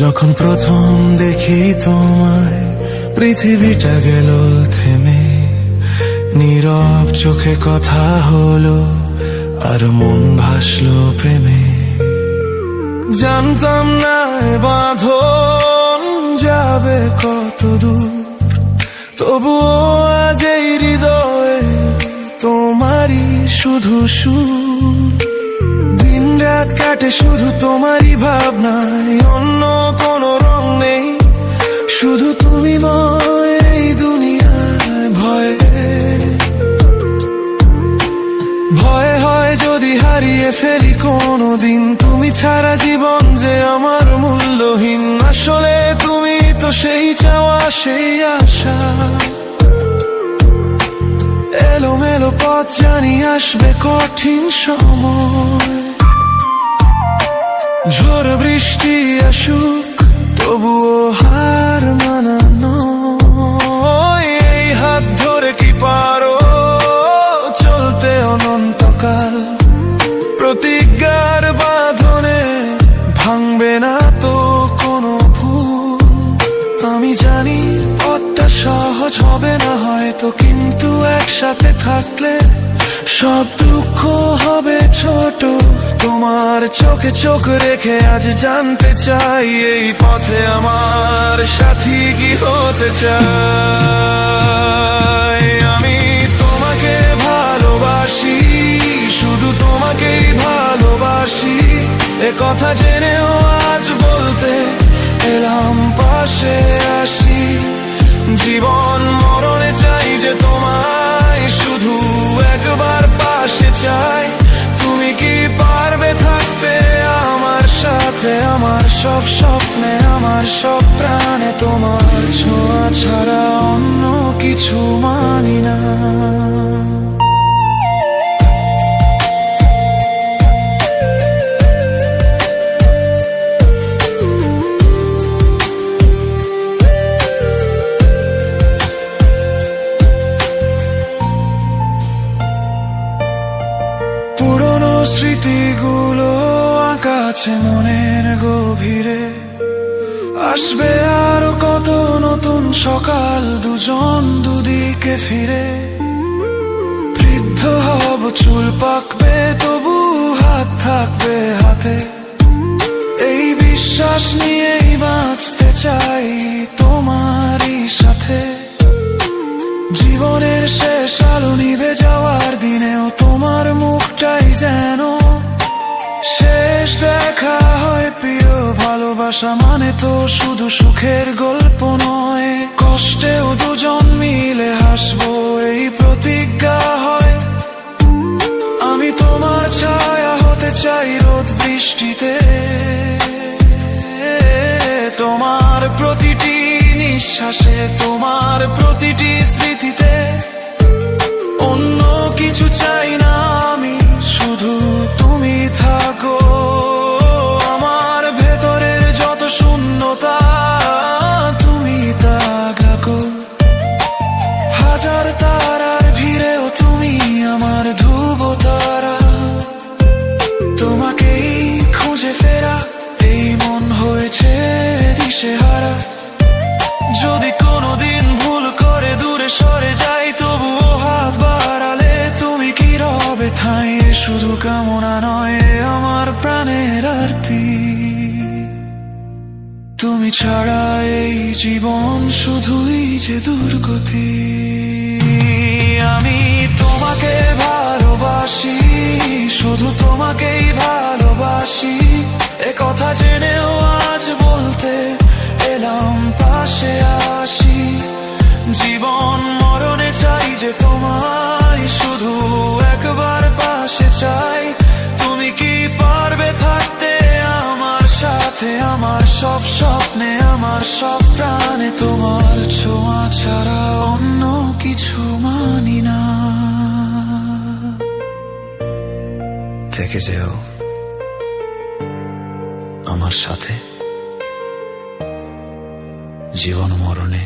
যখন প্রথম দেখি তোমায় পৃথিবীটা গেল থেমে, নীরব চোখে কথা হলো আর মন ভাসলো প্রেমে। জানতাম না এ বাঁধন যাবে কত দূর, তবুও আজ এই হৃদয়ে তোমারই শুধু সুর। দিন রাত কাটে শুধু তোমারই ভাবনায়, অন্য কোনো রং নেই, শুধু তুমি নয় এই দুনিয়ায়। ভয় হয় যদি হারিয়ে ফেলি কোনো দিন, তুমি ছাড়া জীবন যে আমার মূল্যহীন। আসলে তুমি তো সেই চাওয়া সেই আশা, এলোমেলো পথ জানি আসবে কঠিন সময়। ঝড় বৃষ্টি আসুক তবুও হার মানানো, এই হাত ধরে কি পারো চলতে অনন্তকাল। প্রতিজ্ঞার বাঁধনে ভাঙবে না তো কোনো ভুল। আমি জানি পথটা সহজ হবে না হয়তো, কিন্তু একসাথে থাকলে সব দুঃখ হবে ছোট। তোমার চোখে চোখ রেখে আজ জানতে চাই, এই পথে আমার সাথী কি হতে চাই। আমি তোমাকে ভালোবাসি, শুধু তোমাকেই ভালোবাসি, এ কথা জেনেও আজ বলতে এলাম পাশে আসি। জীবন মরণে চাই যে তোমায়, শুধু একবার পাশে চাই। তুমি কি পারবে থাকতে আমার সাথে, আমার সব স্বপ্নে আমার সব প্রাণে। তোমার ছোঁয়া ছাড়া অন্য কিছু মানি না। পুরনো স্মৃতিগুলো আঁকা আছে মনের গভীরে, আসবে আরো কত নতুন সকাল দুজন দুদিকে ফিরে। বৃদ্ধ হব চুল পাকবে তবু হাত থাকবে হাতে, এই বিশ্বাস নিয়েই বাঁচতে চাই তোমারই সাথে। জীবনের শেষ আলো নিভে যাওয়ার দিনেও তোমার মুখটাই যেন শেষ দেখা হয় প্রিয়। ভালোবাসা মানে তো শুধু সুখের গল্প নয়, কষ্টেও দুজন মিলে হাসবো এই প্রতিজ্ঞা হয়। আমি তোমার ছায়া হতে চাই রোদ বৃষ্টিতে, তোমার প্রতিটি নিঃশ্বাসে, তোমার প্রতিটি স্মৃতিতে। অন্য কিছু চাই না আমি, শুধু তুমি থাকো। আমার ভেতরের যত শূন্যতা তুমি তা গাকো। হাজার তারার ভিড়েও তুমি আমার ধ্রুব তারা। তোমাকেই খুঁজে ফেরা এই মন হয়েছে দিশেহারা। যদি কোনোদিন ভুল করে দূরে সরে যাই, তবুও হাত বাড়ালে তুমি কি রবে ঠাঁই। শুধু কামনা নয় আমার প্রাণের আরতি, তুমি ছাড়া এই জীবন শুধুই যে দুর্গতি। আমি তোমাকে ভালোবাসি, শুধু তোমাকেই ভালোবাসি, এ কথা জেনেও আজ বলতে এলাম পাশে আসি। জীবন মরণে চাই যে তোমায়, শুধু একবার পাশে চাই। তুমি কি পারবে থাকতে আমার সাথে, আমার সব স্বপ্নে আমার সব প্রাণে। তোমার ছোঁয়া ছাড়া অন্য কিছু মানি না। থেকে যেও আমার সাথে জীবন মরণে।